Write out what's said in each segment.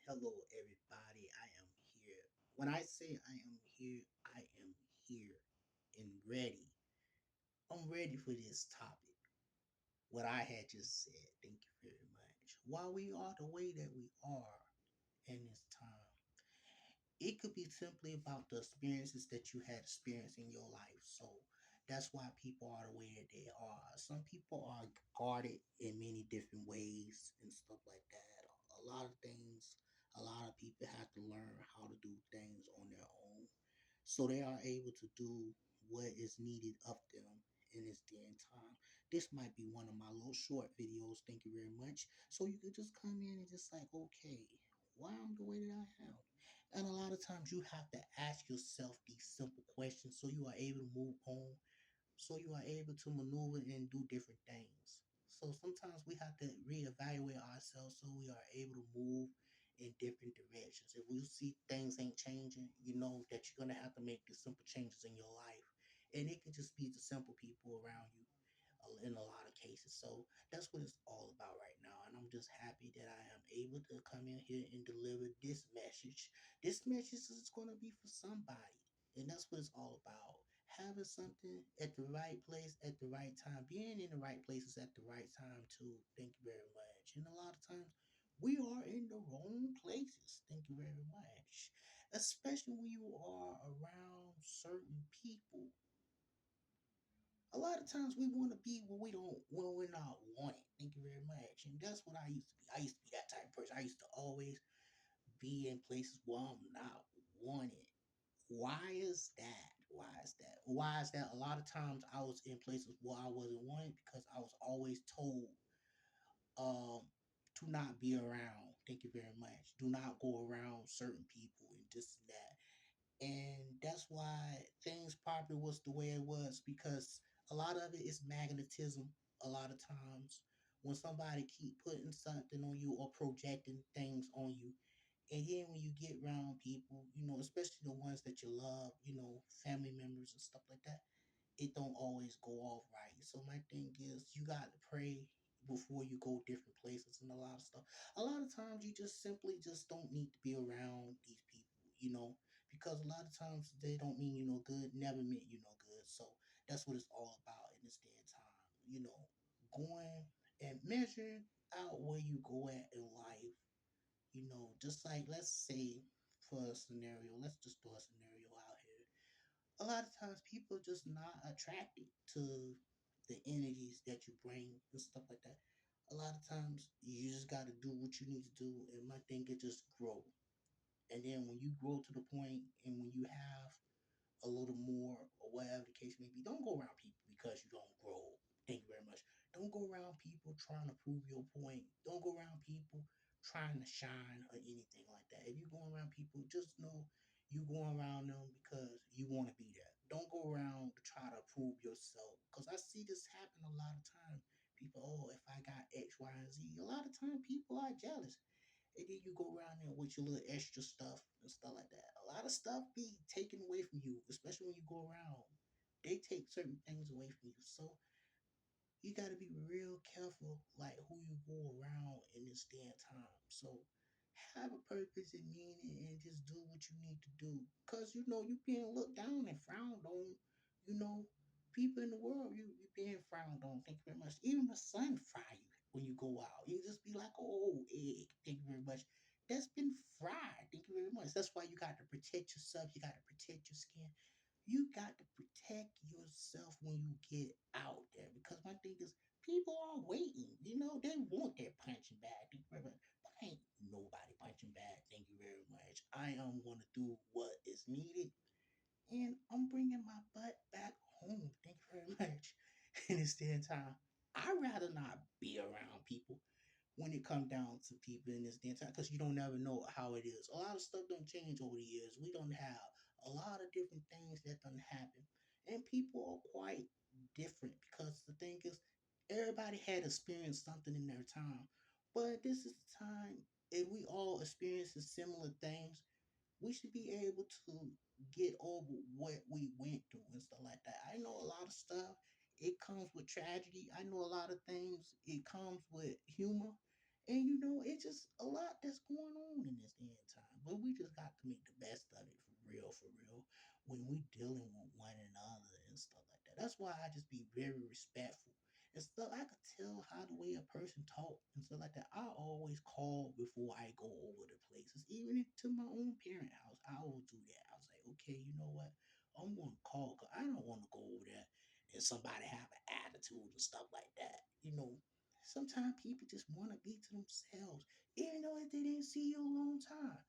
Hello, everybody. I am here. When I say I am here and ready. I'm ready for this topic. What I had just said. Thank you very much. Why we are the way that we are in this time, it could be simply about the experiences that you had experienced in your life. So that's why people are the way that they are. Some people are guarded in many different ways and stuff like that. A lot of things, a lot of people have to learn how to do things on their own so they are able to do what is needed of them in this day and time. This might be one of my little short videos. Thank you very much. So you could just come in and just like, okay, why I'm the way that I am. And a lot of times you have to ask yourself these simple questions so you are able to move on, so you are able to maneuver and do different things. So sometimes we have to reevaluate ourselves so we are able to move in different directions. If we see things ain't changing, you know that you're gonna have to make the simple changes in your life. And it can just be the simple people around you in a lot of cases. So that's what it's all about right now. And I'm just happy that I am able to come in here and deliver this message. This message is going to be for somebody. And that's what it's all about. Having something at the right place at the right time, being in the right places at the right time, too. Thank you very much. And a lot of times, we are in the wrong places. Thank you very much. Especially when you are around certain people, a lot of times we want to be where we don't when we're not wanted. Thank you very much. And that's what I used to be. I used to be that type of person. I used to always be in places where I'm not wanted. Why is that? Why is that? Why is that? A lot of times I was in places where I wasn't wanted because I was always told um to not be around. Thank you very much. Do not go around certain people and this and that. And that's why things probably was the way it was because a lot of it is magnetism. A lot of times when somebody keep putting something on you or projecting things on you, and then when you get around people, you know, especially the ones that you love, you know, family members and stuff like that, it don't always go off right. So my thing is you got to pray before you go different places and a lot of stuff. A lot of times you just simply just don't need to be around these people, you know, because a lot of times they don't mean you no good, never meant you no good. So that's what it's all about in this day and time, you know, going and measuring out where you go at in life, you know, just like let's say for a scenario, let's just throw a scenario out here. A lot of times people just not attracted to the energies that you bring and stuff like that. A lot of times you just got to do what you need to do, and my thing is just grow. And then when you grow to the point, and when you have a little more or whatever the case may be, don't go around people because you don't grow. Thank you very much. Don't go around people trying to prove your point. Don't go around people trying to shine or anything like that. If you go around people, just know you going around them because you want to be there. Don't go around to try to prove yourself. Because I see this happen a lot of times. People, oh, if I got X, Y, and Z, a lot of time people are jealous. And then you go around there with your little extra stuff and stuff like that. A lot of stuff be taken away from you, especially when you go around. They take certain things away from you. So you got to be real careful, like who you go around in this day and time. So have a purpose and meaning, and just do what you need to do. Cause you know you being looked down and frowned on. You know, people in the world you being frowned on. Thank you very much. Even the sun fry you when you go out. You just be like, oh egg. Thank you very much. That's been fried. Thank you very much. That's why you got to protect yourself. You got to protect your skin. You got to protect yourself when you get out there because my thing is people are waiting. You know, they want their punching bag. Thank you very much. But ain't nobody punching bag. Thank you very much. I am going to do what is needed and I'm bringing my butt back home. Thank you very much. In this day and time, I'd rather not be around people when it comes down to people in this day and time because you don't never know how it is. A lot of stuff don't change over the years. We don't have a lot of different things that don't happen. And people are quite different because the thing is everybody had experienced something in their time. But this is the time if we all experience similar things, we should be able to get over what we went through and stuff like that. I know a lot of stuff. It comes with tragedy. I know a lot of things. It comes with humor, And it's just a lot that's going on in this day and time. But we just got to make the best of it for real, when we dealing with one another and stuff like that. That's why I just be very respectful and stuff. I could tell how the way a person talk and stuff like that. I always call before I go over the places, even to my own parent house. I will do that. I was like, okay, you know what? I'm gonna call because I don't want to go over there and somebody have an attitude and stuff like that. Sometimes people just want to be to themselves, even though they didn't see you a long time.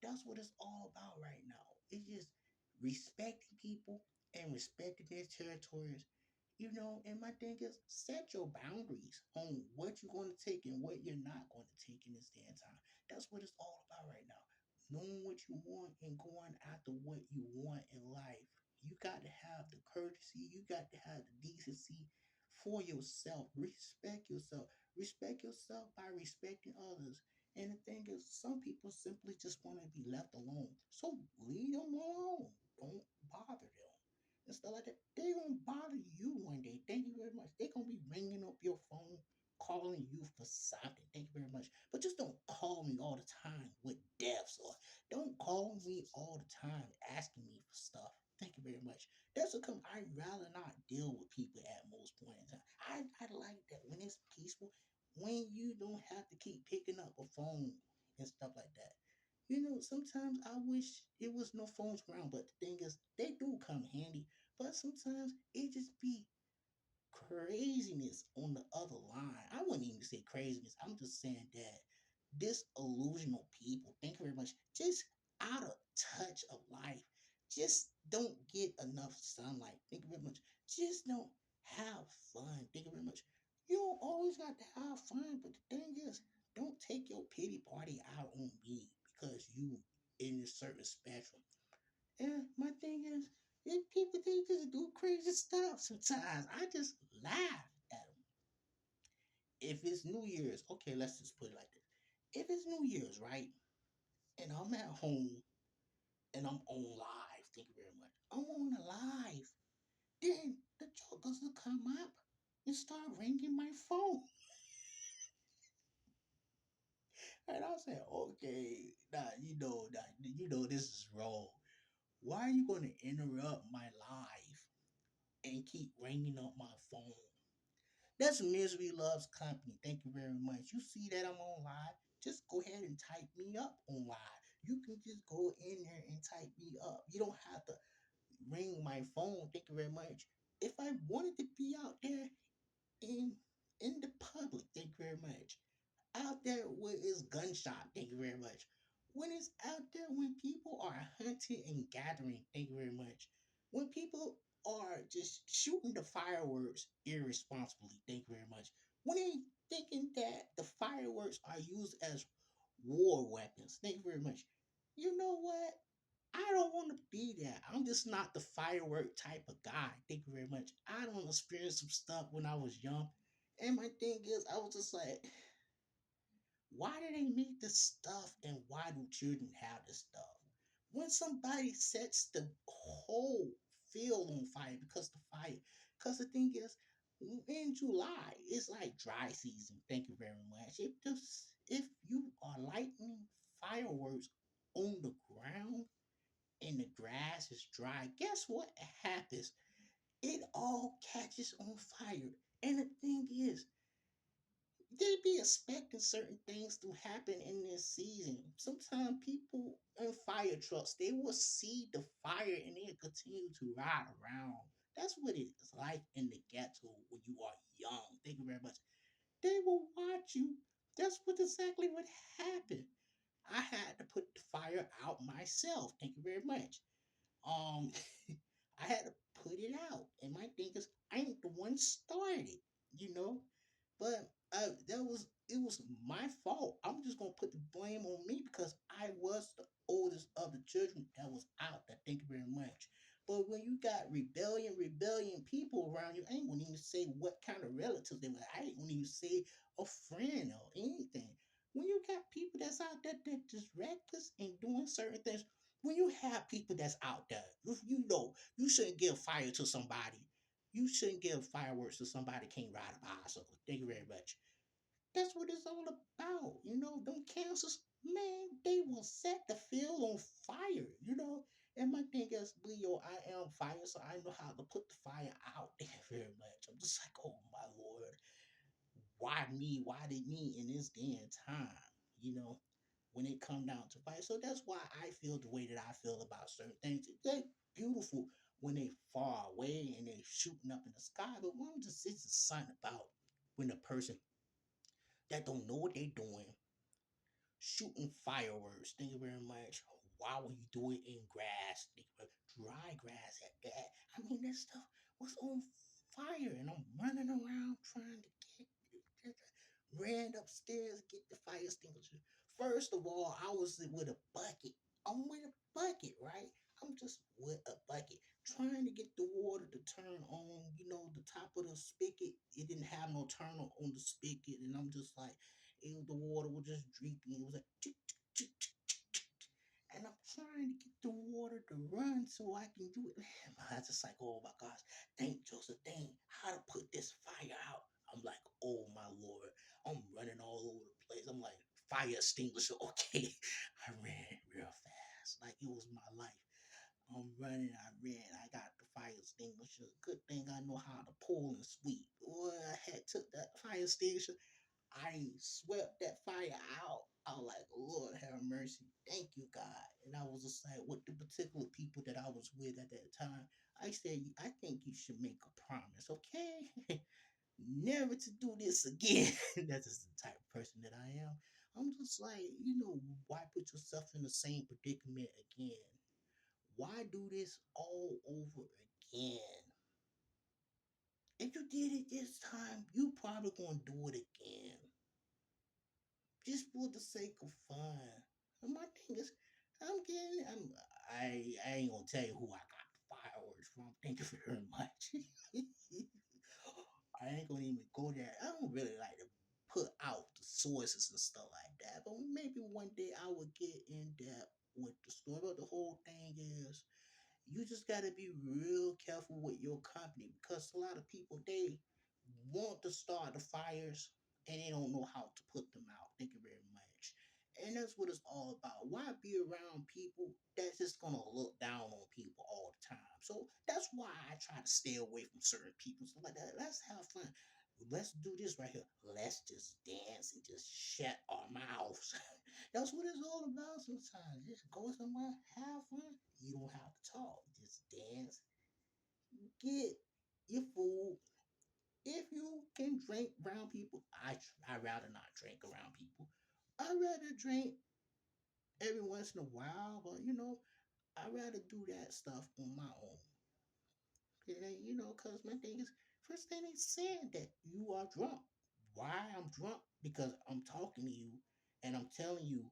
That's what it's all about right now. It's just respecting people and respecting their territories. And my thing is set your boundaries on what you're going to take and what you're not going to take in this damn time. That's what it's all about right now. Knowing what you want and going after what you want in life. You got to have the courtesy, you got to have the decency for yourself. Respect yourself. Respect yourself by respecting others. And the thing is, some people simply just want to be left alone. So leave them alone. Don't bother them. And stuff like that. They gonna bother you one day. Thank you very much. They gonna be ringing up your phone, calling you for something. Thank you very much. But just don't call me all the time with deaths, or don't call me all the time asking me for stuff. Thank you very much. That's because I'd rather not deal with people at most point in time. I like that when it's peaceful, when you don't have to keep picking up a phone and stuff like that. Sometimes I wish it was no phones around, but the thing is, they do come handy. But sometimes it just be craziness on the other line. I wouldn't even say craziness. I'm just saying that disillusional people, thank you very much, just out of touch of life, just don't get enough sunlight. Thank you very much. Just don't have fun. Thank you very much. You don't always got to have fun, but the thing is, don't take your pity party out on me because you in a certain spectrum. And my thing is, if people they just do crazy stuff sometimes, I just laugh at them. If it's New Year's, okay, let's just put it like this. If it's New Year's, right, and I'm at home and I'm on live, thank you very much. I'm on the live. Then the jokers will come up and start ringing my phone. And I'll say, okay, this is wrong. Why are you going to interrupt my live and keep ringing up my phone? That's Misery Loves Company. Thank you very much. You see that I'm on live? Just go ahead and type me up on live. You can just go in there and type me up. You don't have to ring my phone. Thank you very much. If I wanted to be out there in in the public, thank you very much. Out there where it's gunshot, thank you very much. When it's out there when people are hunting and gathering, thank you very much. When people are just shooting the fireworks irresponsibly, thank you very much. When they thinking that the fireworks are used as war weapons, thank you very much. You know what? I don't want to be that. I'm just not the firework type of guy. Thank you very much. I don't experience some stuff when I was young. And my thing is, I was just like, why do they make this stuff and why do children have this stuff? When somebody sets the whole field on fire because the thing is, in July, it's like dry season. Thank you very much. If you are lighting fireworks on the ground and the grass is dry, guess what happens? It all catches on fire. And the thing is, they be expecting certain things to happen in this season. Sometimes people in fire trucks, they will see the fire and they'll continue to ride around. That's what it's like in the ghetto when you are young. Thank you very much. They will watch you. That's exactly what happened. I had to put the fire out myself. Thank you very much. Um, I had to put it out, and my thing is, I ain't the one started, you know. But it was my fault. I'm just gonna put the blame on me because I was the oldest of the children that was out there. Thank you very much. But when you got rebellion people around you, I ain't gonna even say what kind of relatives they were. I ain't gonna even say a friend or anything. When you got people that's out there that just reckless and doing certain things, when you have people that's out there, you know you shouldn't give fire to somebody. You shouldn't give fireworks to somebody can't ride a bicycle. Thank you very much. That's what it's all about. Them cancers, man, they will set the field on fire, And my thing is, Leo, I am fire, so I know how to put the fire out there very much. I'm just like, oh my Lord, why me? Why did me in this day and time? You know, when it come down to fire. So that's why I feel the way that I feel about certain things. They're beautiful when they far away and they shooting up in the sky, but when just it's something about when a person that don't know what they're doing shooting fireworks. Thank you very much. Why would you do it in grass? Dry grass at that. I mean, that stuff was on fire, and I'm running around trying to get ran upstairs, get the fire extinguisher. First of all, I was with a bucket. I'm with a bucket, right? I'm just with a bucket trying to get the water to turn on, the top of the spigot. It didn't have no turner on the spigot, and I'm just like, the water was just dripping. It was like, tick, tick, tick, tick, tick, and I'm trying to get the water to run so I can do it. I was just like, oh my gosh, thank Joseph, dang, how to put this fire out. I'm like, oh my Lord, I'm running all over the place. I'm like, fire extinguisher, okay. I ran real fast, like it was my life. I'm running, I ran, I got the fire extinguisher. Good thing I know how to pull and sweep. Boy, I had took that fire extinguisher, I swept that fire out. I was like, Lord have mercy. Thank you, God. And I was just like, with the particular people that I was with at that time, I said, I think you should make a promise, okay? Never to do this again. That's just the type of person that I am. I'm just like, why put yourself in the same predicament again? Why do this all over again? If you did it this time, you probably gonna do it again. Just for the sake of fun. And my thing is, I ain't gonna tell you who I got the fireworks from. Thank you very much. I ain't gonna even go there. I don't really like to put out the sources and stuff like that. But maybe one day I will get in depth with the story. But the whole thing is, you just got to be real careful with your company because a lot of people they want to start the fires and they don't know how to put them out. Thank you very much. And that's what it's all about. Why be around people that's just gonna look down on people all the time? So that's why I try to stay away from certain people. So like that, let's have fun. Let's do this right here. Let's just dance and just shut our mouths. That's what it's all about sometimes. Just go somewhere, have fun. You don't have to talk. Just dance. Get your food. If you can drink around people, I rather not drink around people. I rather drink every once in a while, but I rather do that stuff on my own. Cause my thing is, first thing they said that you are drunk. Why I'm drunk? Because I'm talking to you and I'm telling you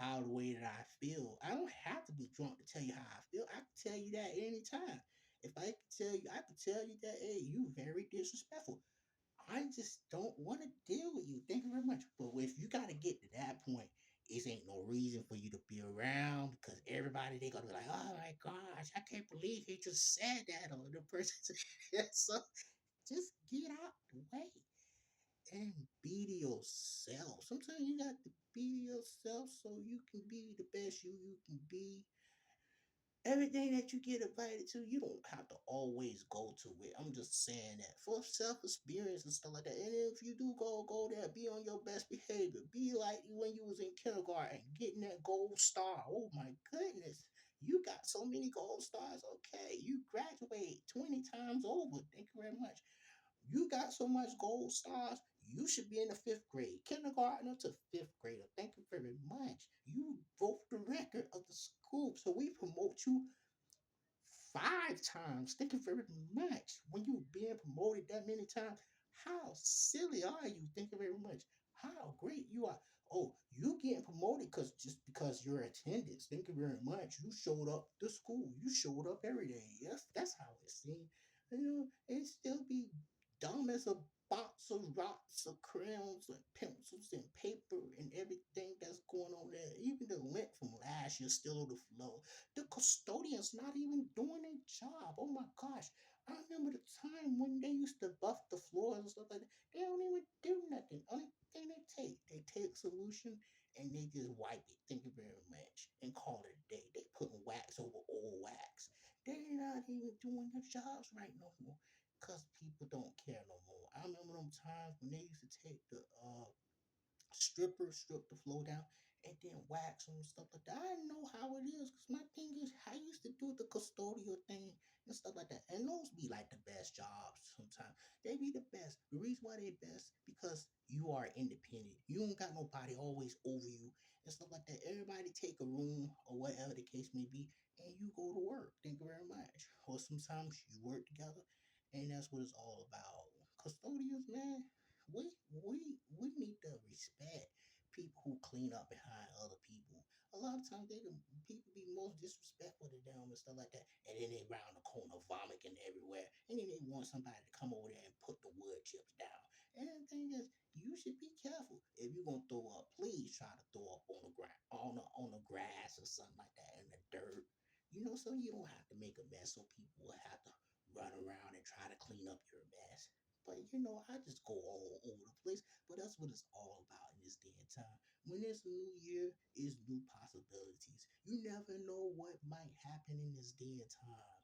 how the way that I feel. I don't have to be drunk to tell you how I feel. I can tell you that anytime. If I can tell you, I can tell you that, hey, you very disrespectful. I just don't want to deal with you. Thank you very much. But if you got to get to that point, it ain't no reason for you to be around because everybody they gonna be like, oh my gosh, I can't believe he just said that, or the person said that. So just get out the way and be to yourself. Sometimes you got to be yourself so you can be the best you can be. Everything that you get invited to, you don't have to always go to it. I'm just saying that for self experience and stuff like that. And if you do go there, be on your best behavior. Be like when you was in kindergarten, getting that gold star. Oh my goodness, you got so many gold stars. Okay, you graduate 20 times over. Thank you very much. You got so much gold stars. You should be in the fifth grade, kindergarten to fifth grader. Thank you very much. You broke the record of the school, so we promote you 5 times. Thank you very much. When you've been promoted that many times, how silly are you? Thank you very much. How great you are. Oh, you getting promoted just because your attendance. Thank you very much. You showed up to school. You showed up every day. Yes, that's how it seems. It still be dumb as a box of rocks, of crayons, and pencils, and paper, and everything that's going on there. Even the lint from last year still on the floor. The custodian's not even doing their job. Oh my gosh. I remember the time when they used to buff the floors and stuff like that. They don't even do nothing. Only thing they take solution and they just wipe it. Thank you very much, and call it a day. They putting wax over old wax. They're not even doing their jobs right no more, cause people don't care no more. I remember them times when they used to take the strippers strip the floor down and then wax them and stuff like that. I know how it is because my thing is I used to do the custodial thing and stuff like that. And those be like the best jobs sometimes. They be the best. The reason why they best because you are independent. You don't got nobody always over you and stuff like that. Everybody take a room or whatever the case may be and you go to work. Thank you very much. Or sometimes you work together and that's what it's all about. Custodians, man, we need to respect people who clean up behind other people. A lot of times people be most disrespectful to them and stuff like that, and then they round the corner vomiting everywhere, and then they want somebody to come over there and put the wood chips down. And the thing is, you should be careful if you're gonna throw up. Please try to throw up on the ground, on the grass or something like that, in the dirt. So you don't have to make a mess, so people will have to run around and try to clean up your mess. But I just go all over the place. But that's what it's all about in this day and time. When it's a new year, it's new possibilities. You never know what might happen in this day and time.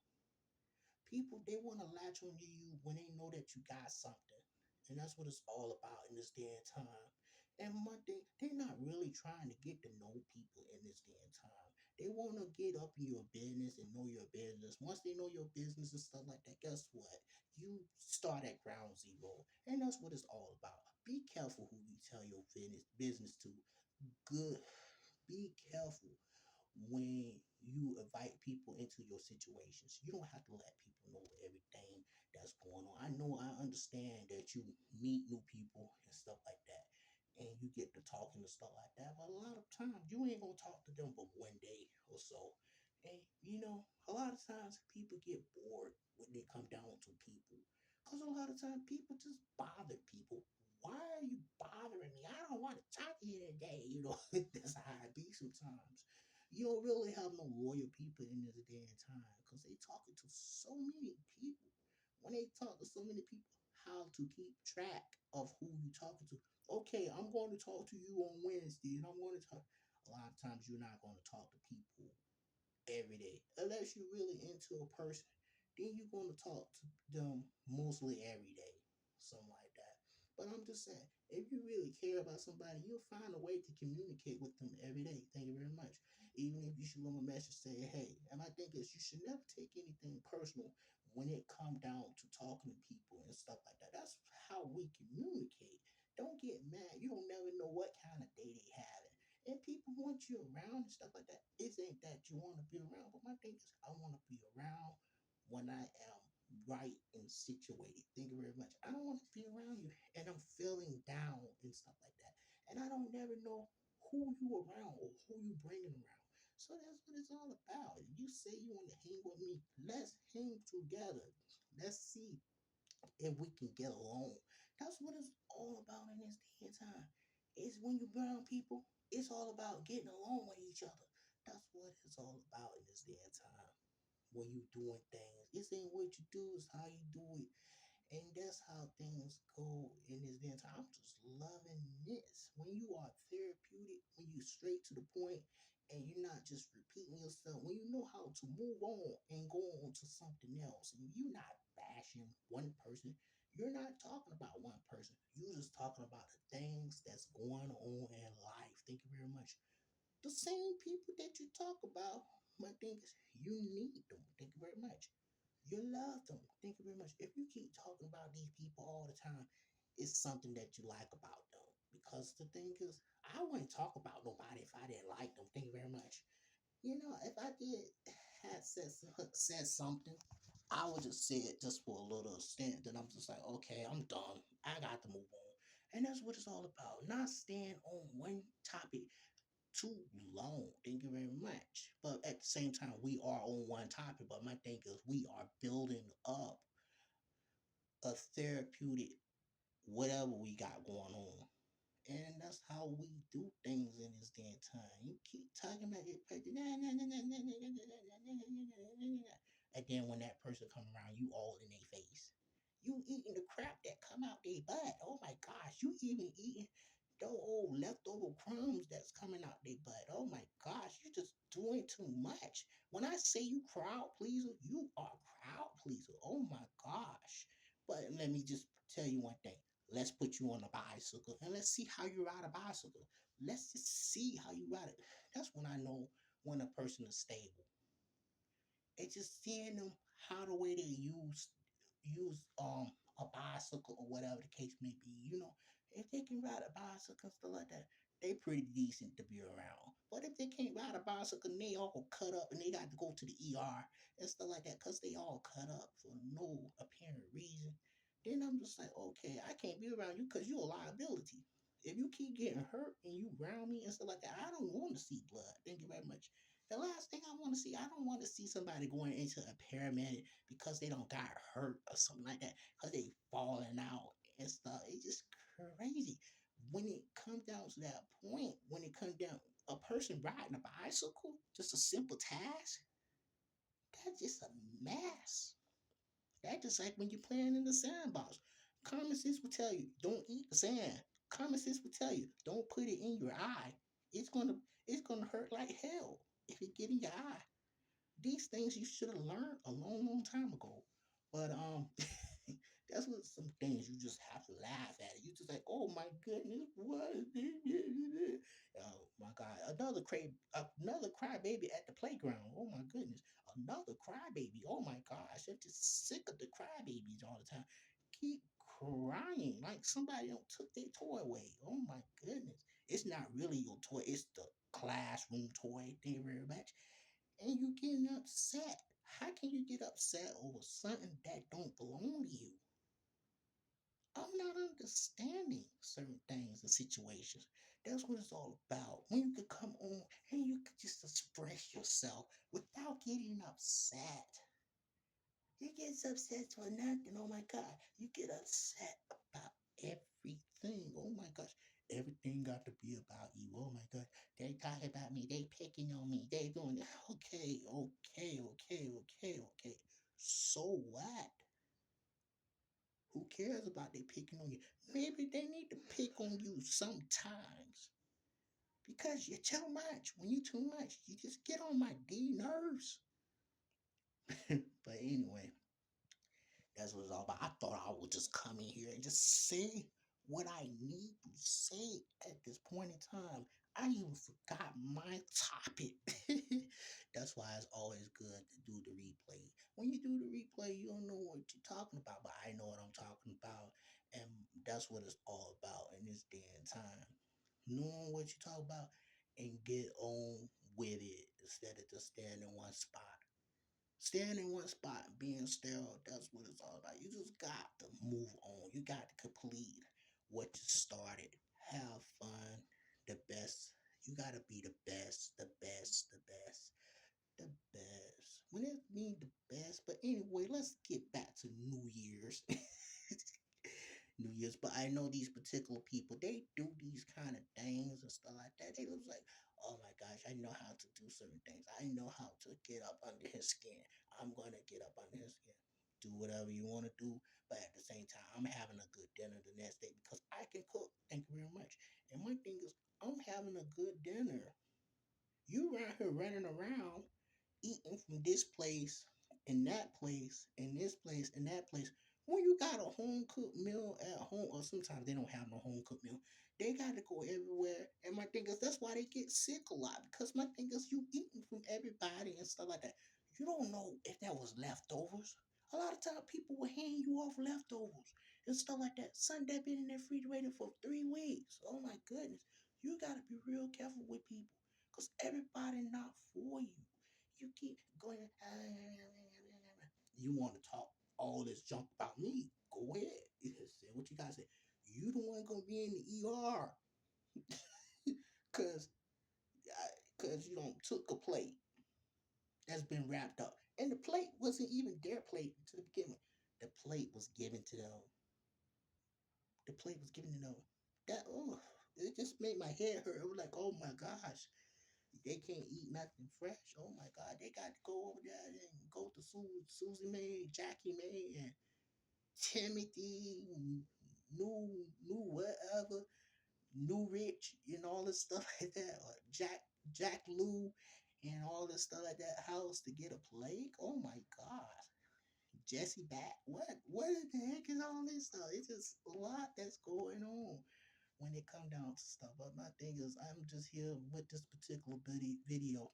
People they want to latch on to you when they know that you got something. And that's what it's all about in this day and time. And one thing, they're not really trying to get to know people in this day and time. They want to get up in your business and know your business. Once they know your business and stuff like that, guess what? You start at ground zero. And that's what it's all about. Be careful who you tell your business to. Good. Be careful when you invite people into your situations. You don't have to let people know everything that's going on. I understand that you meet new people and stuff like that, and you get to talking and stuff like that. But a lot of times, you ain't gonna talk to them for one day or so. And a lot of times people get bored when they come down to people, because a lot of times people just bother people. Why are you bothering me? I don't want to talk to you today. That's how it be sometimes. You don't really have no loyal people in this day and time because they talking to so many people. When they talk to so many people, how to keep track of who you talking to? Okay, I'm going to talk to you on Wednesday, and I'm going to talk. A lot of times, you're not going to talk to people every day. Unless you're really into a person, then you're going to talk to them mostly every day, something like that. But I'm just saying, if you really care about somebody, you'll find a way to communicate with them every day. Thank you very much. Even if you should leave a message saying, hey, and my thing is, you should never take anything personal when it come down to talking to people and stuff like that. That's how we communicate. Don't get mad. You don't never know what kind of day they having and people want you around and stuff like that. It ain't that you want to be around, but my thing is, I want to be around when I am right and situated. Thank you very much. I don't want to be around you and I'm feeling down and stuff like that. And I don't never know who you around or who you bringing around. So that's what it's all about. If you say you want to hang with me, let's hang together. Let's see if we can get along. That's what it's all about in this day and time. It's when you're around people, it's all about getting along with each other. That's what it's all about in this day and time. When you doing things, it ain't what you do, it's how you do it. And that's how things go in this day and time. I'm just loving this. When you are therapeutic, when you straight to the point, and you're not just repeating yourself, when you know how to move on and go on to something else, and you're not bashing one person, you're not talking about one person. You're just talking about the things that's going on in life. Thank you very much. The same people that you talk about, my thing is, you need them. Thank you very much. You love them. Thank you very much. If you keep talking about these people all the time, it's something that you like about them. Because the thing is, I wouldn't talk about nobody if I didn't like them. Thank you very much. If I did had said something, I would just say it just for a little stint. Then I'm just like, okay, I'm done. I got to move on. And that's what it's all about. Not staying on one topic too long. Thank you very much. But at the same time, we are on one topic. But my thing is, we are building up a therapeutic whatever we got going on. And that's how we do things in this damn time. You keep talking about it. And then when that person come around, you all in their face. You eating the crap that come out their butt. Oh my gosh, you even eating the old leftover crumbs that's coming out their butt. Oh my gosh, you just doing too much. When I say you crowd pleaser, you are crowd pleaser. Oh my gosh. But let me just tell you one thing. Let's put you on a bicycle and let's see how you ride a bicycle. Let's just see how you ride it. That's when I know when a person is stable. It's just seeing them how the way they use a bicycle or whatever the case may be. If they can ride a bicycle and stuff like that, they pretty decent to be around. But if they can't ride a bicycle and they all cut up and they got to go to the ER and stuff like that because they all cut up for no apparent reason, then I'm just like, okay, I can't be around you because you're a liability. If you keep getting hurt and you ground me and stuff like that, I don't want to see blood. Thank you very much. The last thing I want to see, I don't want to see somebody going into a paramedic because they don't got hurt or something like that, because they falling out and stuff. It's just crazy. When it comes down to that point, when it comes down, a person riding a bicycle, just a simple task, that's just a mess. That's just like when you're playing in the sandbox. Common sense will tell you, don't eat the sand. Common sense will tell you, don't put it in your eye. It's gonna it's gonna hurt like hell if it get in your eye. These things you should have learned a long, long time ago. But that's what some things you just have to laugh at. You just like, oh my goodness, what is this? Oh my God, another crybaby at the playground. Oh my goodness, another crybaby. Oh my gosh, I'm just sick of the crybabies all the time. Keep crying like somebody don't took their toy away. Oh my goodness, it's not really your toy. It's the classroom toy. Thank you very much, and you getting upset. How can you get upset over something that don't belong to you? I'm not understanding certain things and situations. That's what it's all about. When you could come on and you could just express yourself without getting upset. You get upset for nothing. Oh my God. You get upset about everything. Oh my gosh. Everything got to be about you. Oh my God. They talking about me. They picking on me. They doing it. Okay, okay. So what? Who cares about they picking on you? Maybe they need to pick on you sometimes because you're too much. When you too much, you just get on my D nerves. But anyway, that's what it's all about. I thought I would just come in here and just say what I need to say at this point in time. I even forgot my topic. That's why it's always good to do the replay. When you do the replay, you don't know what you're talking about, but I know what I'm talking about. And that's what it's all about in this day and time. Knowing what you talk about and get on with it instead of just staying in one spot. Staying in one spot and being sterile, that's what it's all about. You just got to move on. You got to complete what you started. Have fun. The best. You got to be the best, the best, the best, the best. When it means the best. But anyway, let's get back to New Year's. New Year's. But I know these particular people, they do these kind of things and stuff like that. They look like, oh my gosh, I know how to do certain things. I know how to get up under his skin. I'm going to get up under his skin. Do whatever you want to do, but at the same time, I'm having a good dinner the next day because I can cook. Thank you very much. And my thing is, I'm having a good dinner. You around here running around eating from this place and that place and this place and that place. When you got a home cooked meal at home, or sometimes they don't have no home cooked meal, they got to go everywhere. And my thing is, that's why they get sick a lot because my thing is, you eating from everybody and stuff like that. You don't know if that was leftovers. A lot of time people will hand you off leftovers and stuff like that. Something that been in the refrigerator for 3 weeks. Oh my goodness. You got to be real careful with people because everybody not for you. You keep going. You want to talk all this junk about me? Go ahead. Say what you gotta say. You the one gonna be in the ER because because you don't took a plate that's been wrapped up, and the plate wasn't even their plate to begin with. The plate was given to them. The plate was given to them. That it just made my head hurt. I was like, oh my gosh, They can't eat nothing fresh. Oh my God, they got to go over there and go to Susie Mae, Jackie Mae, and Timothy, new whatever, new Rich, and all this stuff like that, or Jack Lou, and all this stuff like that house to get a plague. Oh my God, Jesse back. What the heck is all this stuff? It's just a lot that's going on when it come down to stuff. But my thing is, I'm just here with this particular video,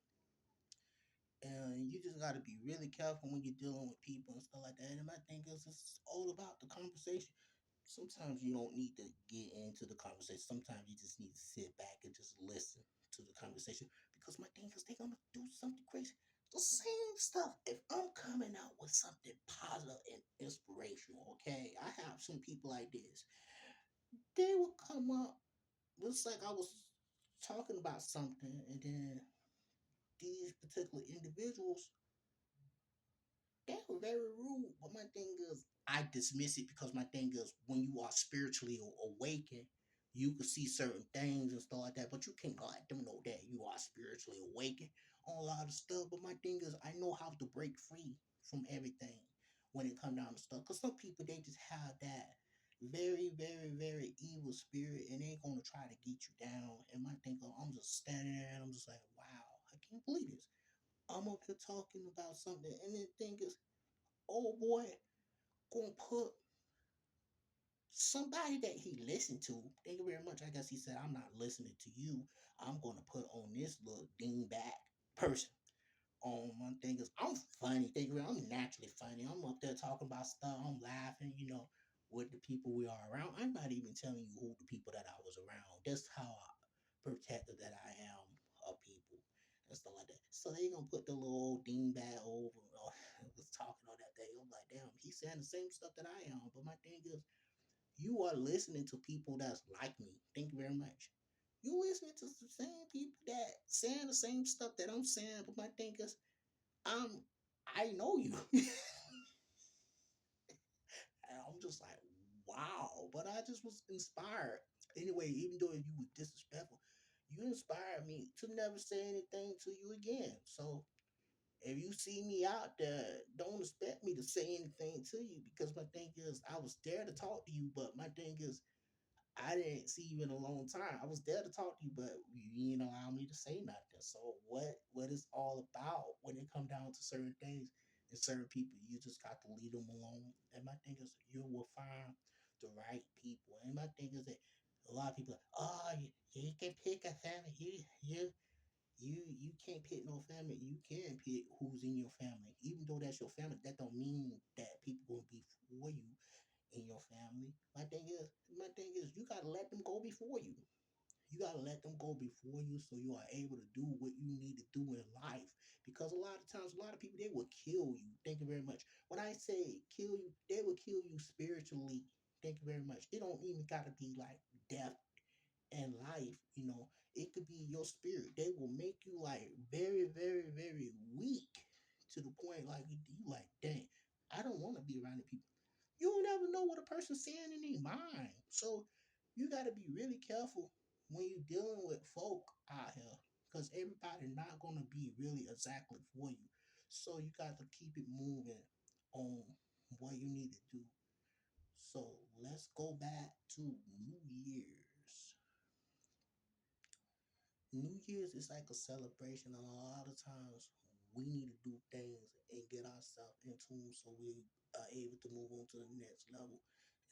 and you just got to be really careful when you're dealing with people and stuff like that. And my thing is, it's all about the conversation. Sometimes you don't need to get into the conversation. Sometimes you just need to sit back and just listen to the conversation. Because my thing is, they're gonna do something crazy. The same stuff. If I'm coming out with something positive and inspirational, okay, I have some people like this. They will come up. It's like I was talking about something, and then these particular individuals, they were very rude. But my thing is, I dismiss it because my thing is, when you are spiritually awakened, you can see certain things and stuff like that. But you can't let them know that you are spiritually awakened on a lot of stuff. But my thing is, I know how to break free from everything when it comes down to stuff. Because some people, they just have that very, very, very evil spirit, and they're gonna try to get you down. And my thing is, I'm just standing there and I'm just like, wow, I can't believe this. I'm up here talking about something, and the thing is, old boy gonna put somebody that he listened to. Thank you very much. I guess he said, I'm not listening to you. I'm gonna put on this little dingbat person. My thing is, I'm funny. Thank you. I'm naturally funny. I'm up there talking about stuff. I'm laughing, with the people we are around. I'm not even telling you who the people that I was around. That's how protective that I am of people and stuff like that. So they gonna put the little dingbat over. Was talking on that thing. I'm like, damn, he's saying the same stuff that I am. But my thing is, you are listening to people that's like me. Thank you very much. You listening to the same people that saying the same stuff that I'm saying. But my thing is, I'm I know you. And I'm just like, wow. But I just was inspired. Anyway, even though you were disrespectful, you inspired me to never say anything to you again. So if you see me out there, don't expect me to say anything to you, because my thing is, I was there to talk to you, but my thing is, I didn't see you in a long time. I was there to talk to you, but you didn't allow me to say nothing. So what it's all about when it come down to certain things and certain people, you just got to leave them alone. And my thing is, you will find the right people. And my thing is that a lot of people are, oh, you can pick a family. You can't pick no family. You can pick who's in your family. Even though that's your family, that don't mean that people will be for you in your family. My thing is, you gotta let them go before you. You gotta let them go before you, so you are able to do what you need to do in life. Because a lot of times, a lot of people, they will kill you. Thank you very much. When I say kill you, they will kill you spiritually. Thank you very much. It don't even gotta be like death and life. It could be your spirit. They will make you like very, very, very weak, to the point like you like, dang, I don't want to be around the people. You don't ever know what a person's saying in their mind. So you got to be really careful when you're dealing with folk out here, because everybody not going to be really exactly for you. So you got to keep it moving on what you need to do. So let's go back to New Year's. New Year's is like a celebration, and a lot of times we need to do things and get ourselves in tune so we are able to move on to the next level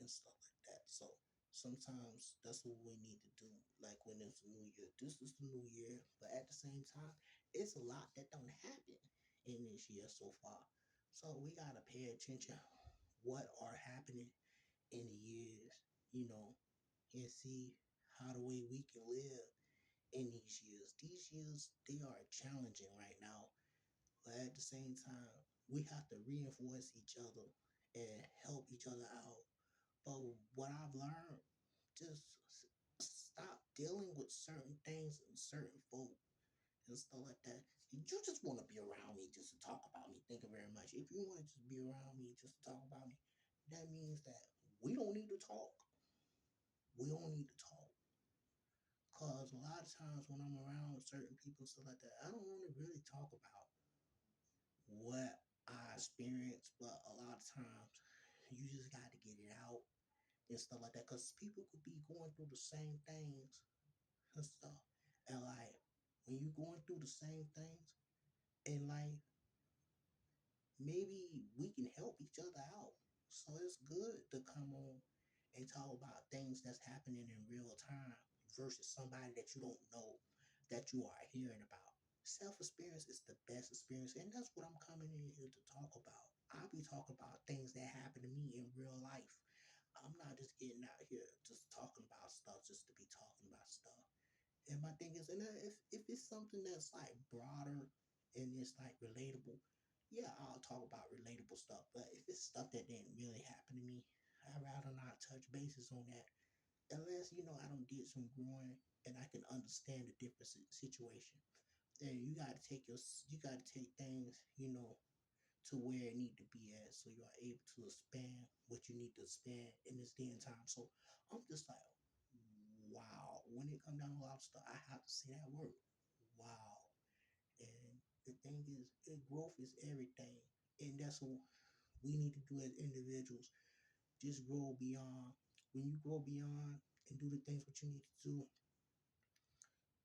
and stuff like that. So sometimes that's what we need to do. Like when it's a new year, this is the new year, but at the same time, it's a lot that don't happen in this year so far. So we gotta pay attention what are happening in the years, you know, and see how the way we can live in these years. These years, they are challenging right now, but at the same time, we have to reinforce each other and help each other out. But what I've learned, just stop dealing with certain things and certain folk and stuff like that. You just want to be around me just to talk about me. Thank you very much. If you want to just be around me just to talk about me, that means that we don't need to talk. We don't need to talk. Because a lot lot of times when I'm around certain people, stuff like that, I don't want to really talk about what I experienced, but a lot of times you just got to get it out and stuff like that because people could be going through the same things and stuff. And like when you going through the same things in life, maybe we can help each other out. So it's good to come on and talk about things that's happening in real time versus somebody that you don't know that you are hearing about. Self experience is the best experience, and that's what I'm coming in here to talk about. I'll be talking about things that happen to me in real life. I'm not just getting out here just talking about stuff just to be talking about stuff. And my thing is, and if it's something that's like broader and it's like relatable, yeah, I'll talk about relatable stuff. But if it's stuff that didn't really happen to me, I'd rather not touch bases on that unless I don't did some growing and I can understand the different situation. And you gotta take things to where it need to be at, so you are able to expand what you need to expand in this day and time. So I'm just like, wow. When it comes down to a lot of stuff, I have to say that word, wow. And the thing is, growth is everything, and that's what we need to do as individuals. Just grow beyond. When you grow beyond and do the things what you need to do,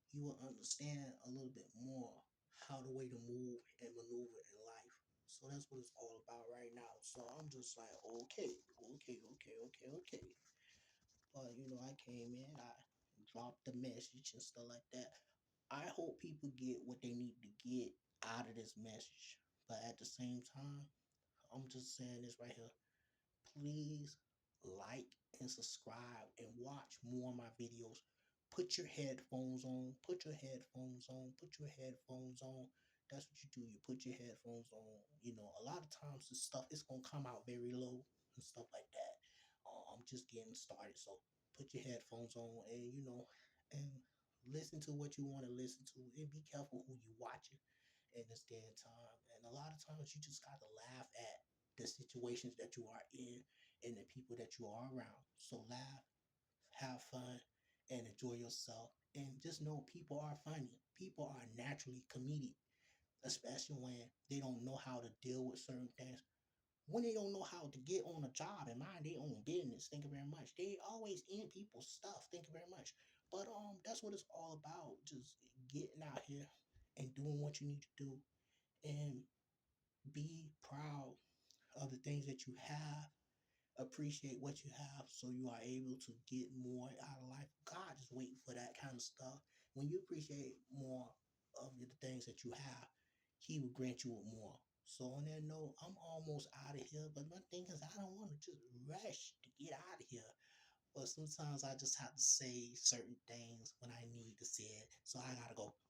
you will understand a little bit more how the way to move and maneuver in life. So that's what it's all about right now. So I'm just like, okay. But I came in, I dropped the message and stuff like that. I hope people get what they need to get out of this message. But at the same time, I'm just saying this right here. Please like and subscribe and watch more of my videos. Put your headphones on. Put your headphones on. Put your headphones on. That's what you do. You put your headphones on. A lot of times the stuff is gonna come out very low and stuff like that. I'm just getting started, so put your headphones on and and listen to what you want to listen to, and be careful who you watching in this day and time. And a lot of times you just got to laugh at the situations that you are in and the people that you are around. So laugh, have fun, and enjoy yourself. And just know people are funny. People are naturally comedic, especially when they don't know how to deal with certain things. When they don't know how to get on a job and mind their own business, thank you very much. They always in people's stuff, thank you very much. But that's what it's all about. Just getting out here and doing what you need to do, and be proud of the things that you have. Appreciate what you have so you are able to get more out of life. God is waiting for that kind of stuff. When you appreciate more of the things that you have, He will grant you more. So on that note, I'm almost out of here. But my thing is, I don't want to just rush to get out of here. But sometimes I just have to say certain things when I need to say it. So I gotta go.